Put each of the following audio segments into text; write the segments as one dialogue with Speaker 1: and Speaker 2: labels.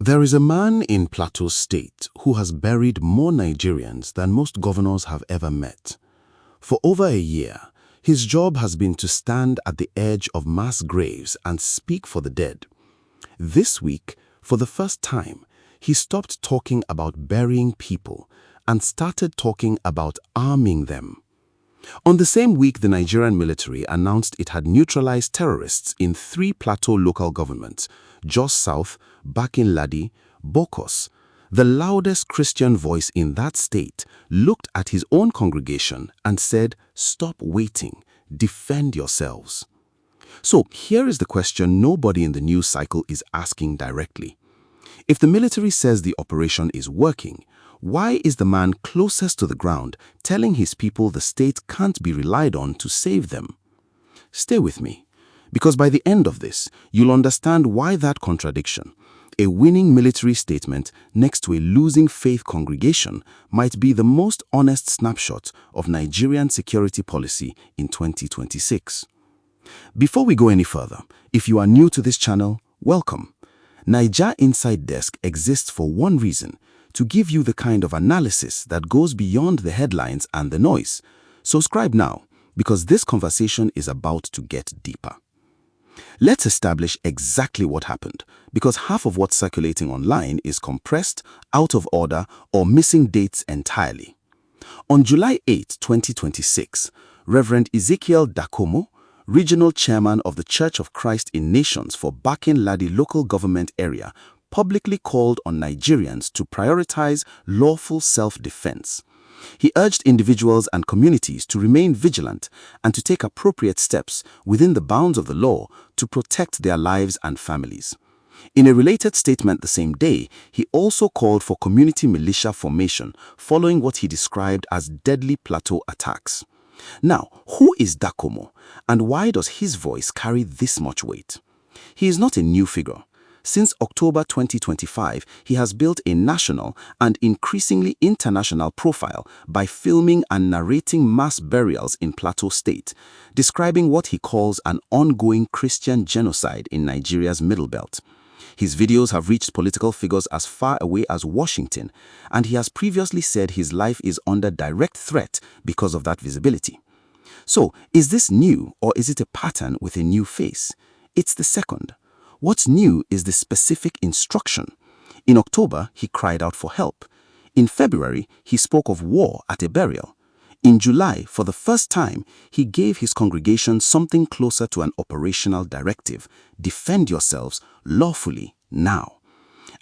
Speaker 1: There is a man in Plateau State who has buried more Nigerians than most governors have ever met. For over a year, his job has been to stand at the edge of mass graves and speak for the dead. This week, for the first time, he stopped talking about burying people and started talking about arming them. On the same week, the Nigerian military announced it had neutralized terrorists in 3 Plateau local governments: Jos South, Barkin Ladi, Bokkos. The loudest Christian voice in that state looked at his own congregation and said, "Stop waiting, defend yourselves." So here is the question nobody in the news cycle is asking directly. If the military says the operation is working, why is the man closest to the ground telling his people the state can't be relied on to save them? Stay with me, because by the end of this, you'll understand why that contradiction, a winning military statement next to a losing faith congregation, might be the most honest snapshot of Nigerian security policy in 2026. Before we go any further, if you are new to this channel, welcome. Naija Inside Desk exists for one reason: to give you the kind of analysis that goes beyond the headlines and the noise. Subscribe now, because this conversation is about to get deeper. Let's establish exactly what happened, because half of what's circulating online is compressed, out of order, or missing dates entirely. On July 8, 2026, Reverend Ezekiel Dachomo, Regional Chairman of the Church of Christ in Nations for Barkin Ladi local government area, publicly called on Nigerians to prioritize lawful self-defense. He urged individuals and communities to remain vigilant and to take appropriate steps within the bounds of the law to protect their lives and families. In a related statement the same day, he also called for community militia formation following what he described as deadly Plateau attacks. Now, who is Dachomo, and why does his voice carry this much weight? He is not a new figure. Since October 2025, he has built a national and increasingly international profile by filming and narrating mass burials in Plateau State, describing what he calls an ongoing Christian genocide in Nigeria's Middle Belt. His videos have reached political figures as far away as Washington, and he has previously said his life is under direct threat because of that visibility. So, is this new, or is it a pattern with a new face? It's the second. What's new is the specific instruction. In October, he cried out for help. In February, he spoke of war at a burial. In July, for the first time, he gave his congregation something closer to an operational directive: defend yourselves lawfully now.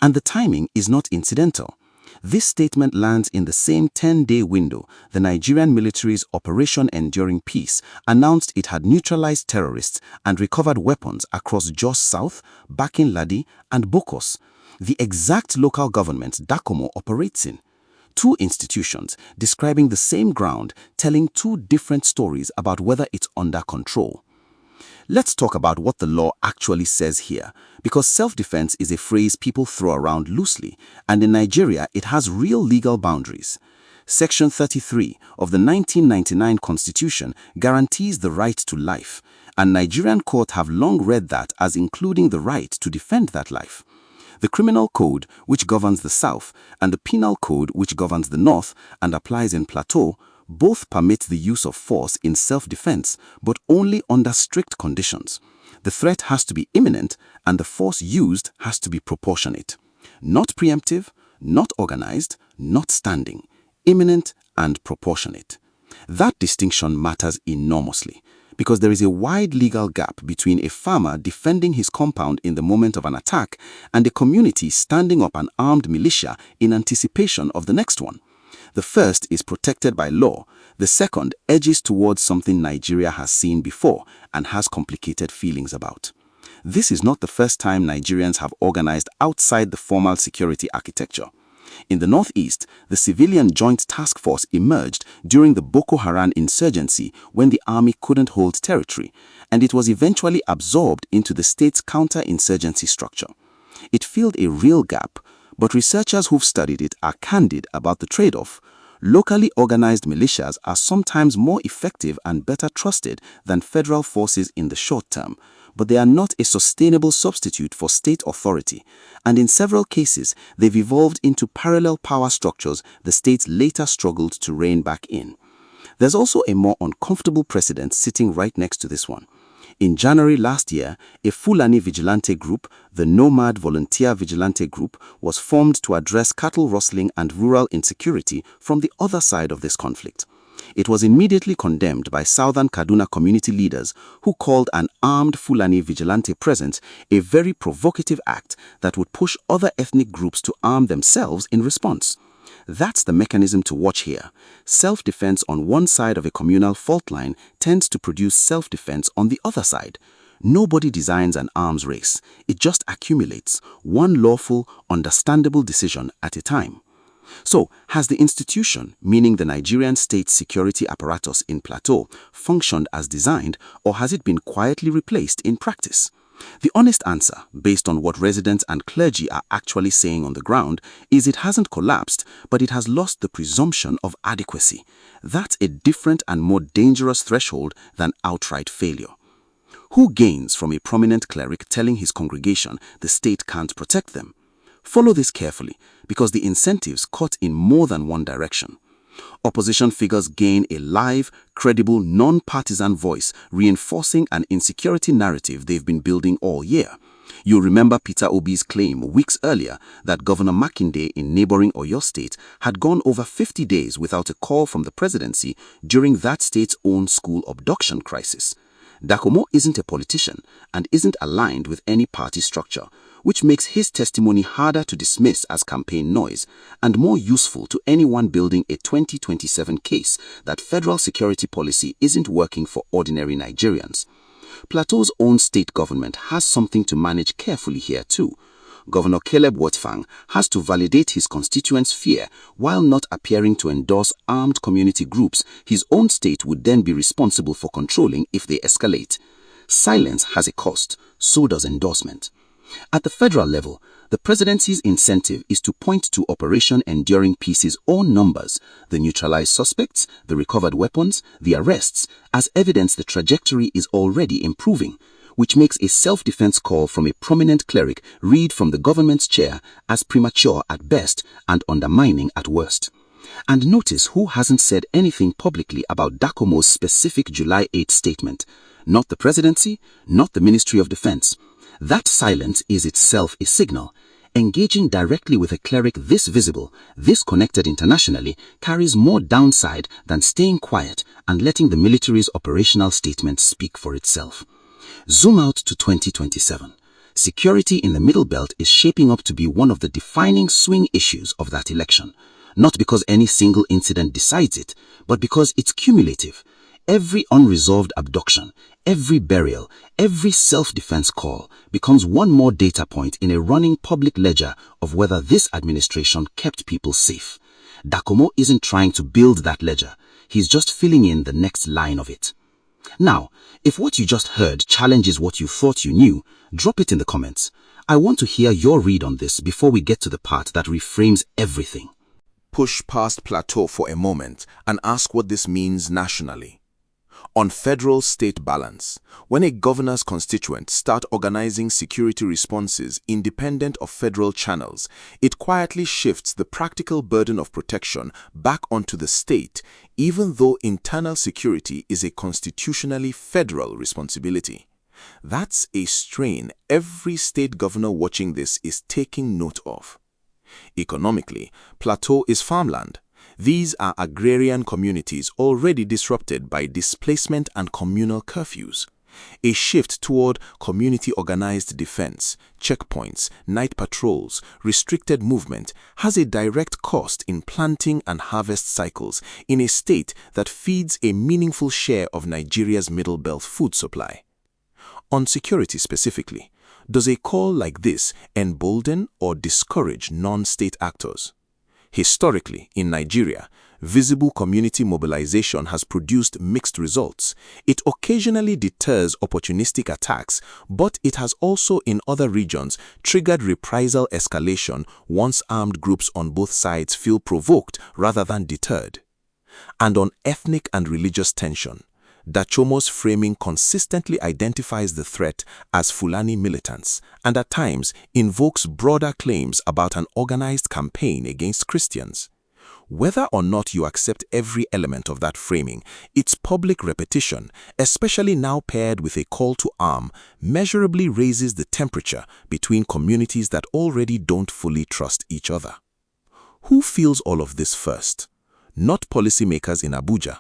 Speaker 1: And the timing is not incidental. This statement lands in the same 10-day window the Nigerian military's Operation Enduring Peace announced it had neutralized terrorists and recovered weapons across Jos South, Barkin Ladi, and Bokkos, the exact local governments Dachomo operates in. 2 institutions describing the same ground, telling 2 different stories about whether it's under control. Let's talk about what the law actually says here, because self-defense is a phrase people throw around loosely, and in Nigeria it has real legal boundaries. Section 33 of the 1999 Constitution guarantees the right to life, and Nigerian courts have long read that as including the right to defend that life. The Criminal Code, which governs the South, and the Penal Code, which governs the North and applies in Plateau, both permit the use of force in self-defense, but only under strict conditions. The threat has to be imminent, and the force used has to be proportionate. Not preemptive, not organized, not standing. Imminent and proportionate. That distinction matters enormously, because there is a wide legal gap between a farmer defending his compound in the moment of an attack and a community standing up an armed militia in anticipation of the next one. The first is protected by law. The second edges towards something Nigeria has seen before and has complicated feelings about. This is not the first time Nigerians have organized outside the formal security architecture. In the northeast, the Civilian Joint Task Force emerged during the Boko Haram insurgency when the army couldn't hold territory, and it was eventually absorbed into the state's counter-insurgency structure. It filled a real gap, but researchers who've studied it are candid about the trade-off. Locally organized militias are sometimes more effective and better trusted than federal forces in the short term, but they are not a sustainable substitute for state authority, and in several cases, they've evolved into parallel power structures the state later struggled to rein back in. There's also a more uncomfortable precedent sitting right next to this one. In January last year, a Fulani Vigilante group, the Nomad Volunteer Vigilante Group, was formed to address cattle rustling and rural insecurity from the other side of this conflict. It was immediately condemned by Southern Kaduna community leaders who called an armed Fulani Vigilante presence a very provocative act that would push other ethnic groups to arm themselves in response. That's the mechanism to watch here. Self-defense on one side of a communal fault line tends to produce self-defense on the other side. Nobody designs an arms race. It just accumulates, one lawful, understandable decision at a time. So, has the institution, meaning the Nigerian state security apparatus in Plateau, functioned as designed, or has it been quietly replaced in practice? The honest answer, based on what residents and clergy are actually saying on the ground, is it hasn't collapsed, but it has lost the presumption of adequacy. That's a different and more dangerous threshold than outright failure. Who gains from a prominent cleric telling his congregation the state can't protect them? Follow this carefully, because the incentives cut in more than one direction. Opposition figures gain a live, credible, non-partisan voice, reinforcing an insecurity narrative they've been building all year. You'll remember Peter Obi's claim weeks earlier that Governor Makinde in neighboring Oyo State had gone over 50 days without a call from the presidency during that state's own school abduction crisis. Dachomo isn't a politician and isn't aligned with any party structure, which makes his testimony harder to dismiss as campaign noise and more useful to anyone building a 2027 case that federal security policy isn't working for ordinary Nigerians. Plateau's own state government has something to manage carefully here too. Governor Caleb Watfang has to validate his constituents' fear while not appearing to endorse armed community groups his own state would then be responsible for controlling if they escalate. Silence has a cost, so does endorsement. At the federal level, the presidency's incentive is to point to Operation Enduring Peace's own numbers, the neutralized suspects, the recovered weapons, the arrests, as evidence the trajectory is already improving, which makes a self-defense call from a prominent cleric read from the government's chair as premature at best and undermining at worst. And notice who hasn't said anything publicly about Dachomo's specific July 8 statement. Not the presidency, not the Ministry of Defense. That silence is itself a signal. Engaging directly with a cleric this visible, this connected internationally, carries more downside than staying quiet and letting the military's operational statement speak for itself. Zoom out to 2027. Security in the Middle Belt is shaping up to be one of the defining swing issues of that election. Not because any single incident decides it, but because it's cumulative. Every unresolved abduction, every burial, every self-defense call becomes one more data point in a running public ledger of whether this administration kept people safe. Dachomo isn't trying to build that ledger. He's just filling in the next line of it. Now, if what you just heard challenges what you thought you knew, drop it in the comments. I want to hear your read on this before we get to the part that reframes everything.
Speaker 2: Push past Plateau for a moment and ask what this means nationally. On federal-state balance, when a governor's constituents start organizing security responses independent of federal channels, it quietly shifts the practical burden of protection back onto the state, even though internal security is a constitutionally federal responsibility. That's a strain every state governor watching this is taking note of. Economically, Plateau is farmland. These are agrarian communities already disrupted by displacement and communal curfews. A shift toward community-organized defense, checkpoints, night patrols, restricted movement has a direct cost in planting and harvest cycles in a state that feeds a meaningful share of Nigeria's Middle Belt food supply. On security specifically, does a call like this embolden or discourage non-state actors? Historically, in Nigeria, visible community mobilization has produced mixed results. It occasionally deters opportunistic attacks, but it has also in other regions triggered reprisal escalation once armed groups on both sides feel provoked rather than deterred. And on ethnic and religious tension, Dachomo's framing consistently identifies the threat as Fulani militants and at times invokes broader claims about an organized campaign against Christians. Whether or not you accept every element of that framing, its public repetition, especially now paired with a call to arm, measurably raises the temperature between communities that already don't fully trust each other. Who feels all of this first? Not policymakers in Abuja.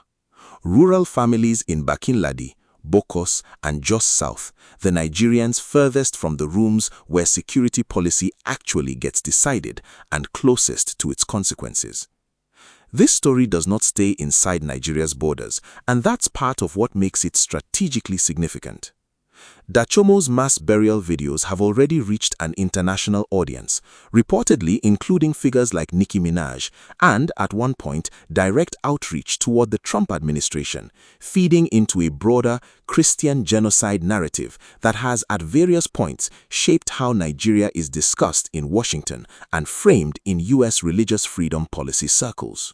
Speaker 2: Rural families in Barkin Ladi, Bokkos, and Jos South, the Nigerians furthest from the rooms where security policy actually gets decided and closest to its consequences. This story does not stay inside Nigeria's borders, and that's part of what makes it strategically significant. Dachomo's mass burial videos have already reached an international audience, reportedly including figures like Nicki Minaj, and, at one point, direct outreach toward the Trump administration, feeding into a broader Christian genocide narrative that has, at various points, shaped how Nigeria is discussed in Washington and framed in U.S. religious freedom policy circles.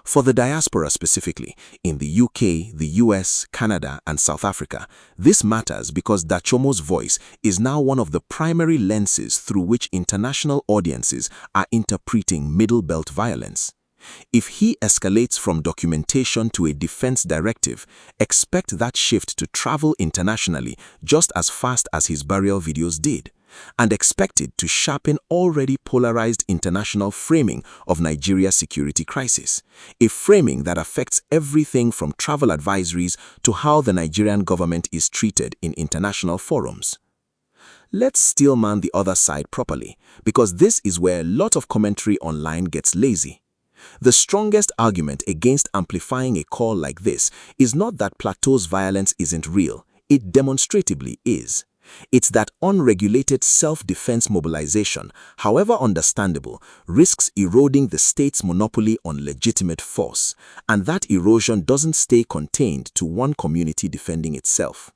Speaker 2: For the diaspora specifically, in the UK, the US, Canada, and South Africa, this matters because Dachomo's voice is now one of the primary lenses through which international audiences are interpreting Middle Belt violence. If he escalates from documentation to a defense directive, expect that shift to travel internationally just as fast as his burial videos did, and expected to sharpen already polarized international framing of Nigeria's security crisis, a framing that affects everything from travel advisories to how the Nigerian government is treated in international forums. Let's steelman the other side properly, because this is where a lot of commentary online gets lazy. The strongest argument against amplifying a call like this is not that Plateau's violence isn't real, it demonstrably is. It's that unregulated self-defense mobilization, however understandable, risks eroding the state's monopoly on legitimate force, and that erosion doesn't stay contained to one community defending itself.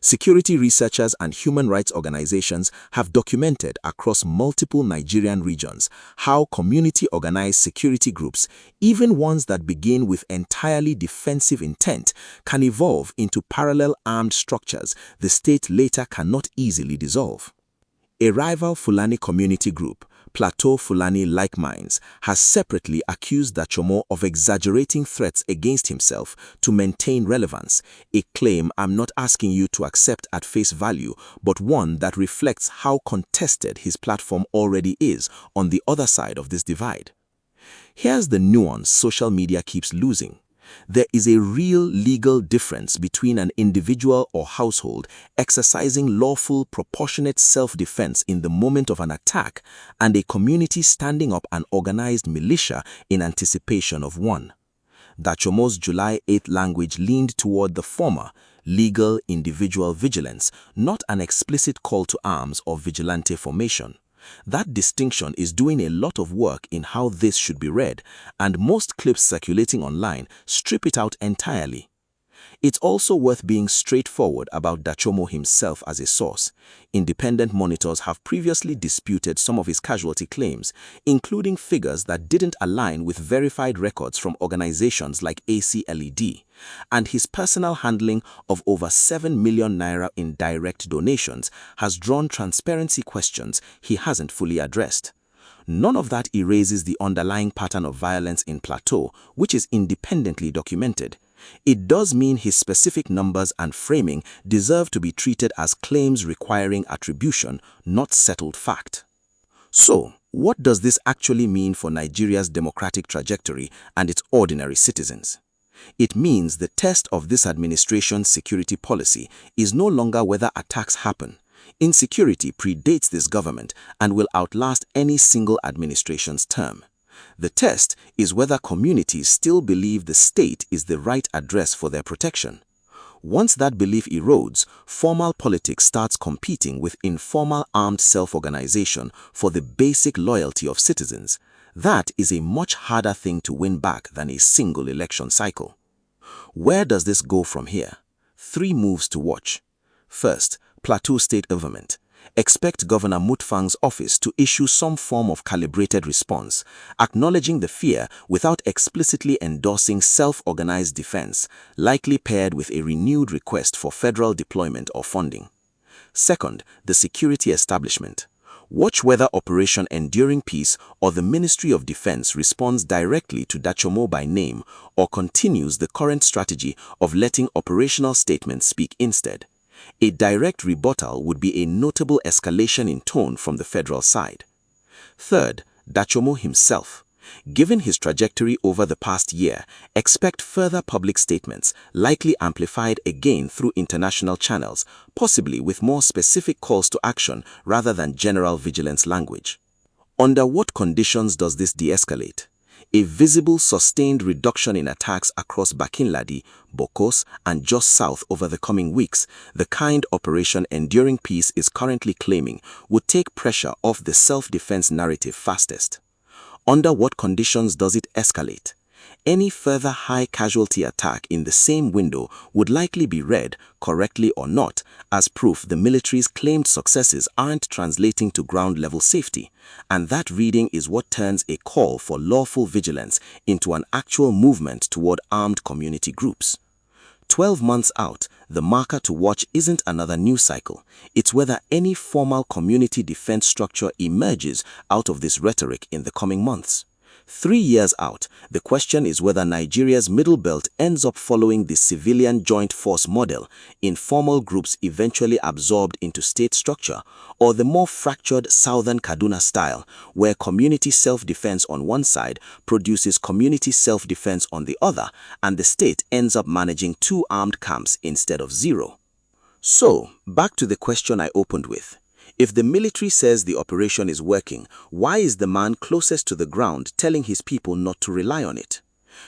Speaker 2: Security researchers and human rights organizations have documented across multiple Nigerian regions how community-organized security groups, even ones that begin with entirely defensive intent, can evolve into parallel armed structures the state later cannot easily dissolve. A rival Fulani community group, Plateau Fulani Like Minds, has separately accused Dachomo of exaggerating threats against himself to maintain relevance, a claim I'm not asking you to accept at face value, but one that reflects how contested his platform already is on the other side of this divide. Here's the nuance social media keeps losing. There is a real legal difference between an individual or household exercising lawful, proportionate self-defense in the moment of an attack and a community standing up an organized militia in anticipation of one. Dachomo's July 8 language leaned toward the former, legal individual vigilance, not an explicit call to arms or vigilante formation. That distinction is doing a lot of work in how this should be read, and most clips circulating online strip it out entirely. It's also worth being straightforward about Dachomo himself as a source. Independent monitors have previously disputed some of his casualty claims, including figures that didn't align with verified records from organizations like ACLED, and his personal handling of over 7 million naira in direct donations has drawn transparency questions he hasn't fully addressed. None of that erases the underlying pattern of violence in Plateau, which is independently documented. It does mean his specific numbers and framing deserve to be treated as claims requiring attribution, not settled fact. So, what does this actually mean for Nigeria's democratic trajectory and its ordinary citizens? It means the test of this administration's security policy is no longer whether attacks happen. Insecurity predates this government and will outlast any single administration's term. The test is whether communities still believe the state is the right address for their protection. Once that belief erodes, formal politics starts competing with informal armed self-organization for the basic loyalty of citizens. That is a much harder thing to win back than a single election cycle. Where does this go from here? 3 moves to watch. First, Plateau state government. Expect Governor Mutfang's office to issue some form of calibrated response, acknowledging the fear without explicitly endorsing self-organized defense, likely paired with a renewed request for federal deployment or funding. Second, the security establishment. Watch whether Operation Enduring Peace or the Ministry of Defense responds directly to Dachomo by name or continues the current strategy of letting operational statements speak instead. A direct rebuttal would be a notable escalation in tone from the federal side. Third, Dachomo himself. Given his trajectory over the past year, expect further public statements, likely amplified again through international channels, possibly with more specific calls to action rather than general vigilance language. Under what conditions does this de-escalate? A visible, sustained reduction in attacks across Barkin Ladi, Bokkos, and Jos South over the coming weeks, the kind Operation Enduring Peace is currently claiming, would take pressure off the self-defense narrative fastest. Under what conditions does it escalate? Any further high-casualty attack in the same window would likely be read, correctly or not, as proof the military's claimed successes aren't translating to ground-level safety, and that reading is what turns a call for lawful vigilance into an actual movement toward armed community groups. 12 months out, the marker to watch isn't another news cycle. It's whether any formal community defense structure emerges out of this rhetoric in the coming months. 3 years out, the question is whether Nigeria's middle belt ends up following the civilian joint force model, informal groups eventually absorbed into state structure, or the more fractured southern Kaduna style, where community self-defense on one side produces community self-defense on the other, and the state ends up managing 2 armed camps instead of 0. So, back to the question I opened with. If the military says the operation is working, why is the man closest to the ground telling his people not to rely on it?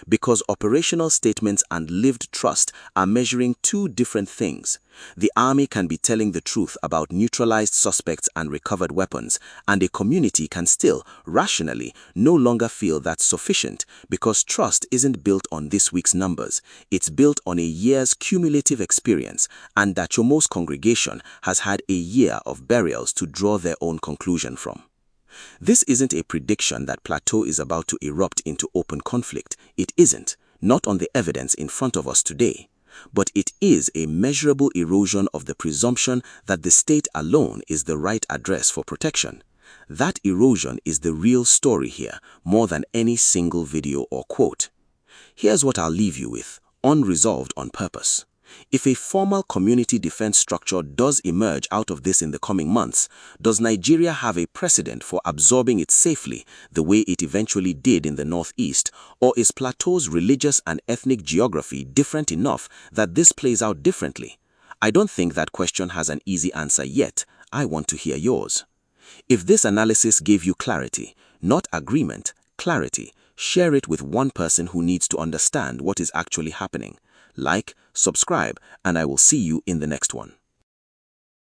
Speaker 2: Because operational statements and lived trust are measuring 2 different things. The army can be telling the truth about neutralized suspects and recovered weapons, and a community can still, rationally, no longer feel that's sufficient because trust isn't built on this week's numbers. It's built on a year's cumulative experience, and Dachomo's congregation has had a year of burials to draw their own conclusion from. This isn't a prediction that Plateau is about to erupt into open conflict. It isn't, not on the evidence in front of us today. But it is a measurable erosion of the presumption that the state alone is the right address for protection. That erosion is the real story here, more than any single video or quote. Here's what I'll leave you with, unresolved on purpose. If a formal community defense structure does emerge out of this in the coming months, does Nigeria have a precedent for absorbing it safely the way it eventually did in the northeast, or is Plateau's religious and ethnic geography different enough that this plays out differently? I don't think that question has an easy answer yet. I want to hear yours. If this analysis gave you clarity, not agreement, clarity, share it with one person who needs to understand what is actually happening. Like, subscribe, and I will see you in the next one.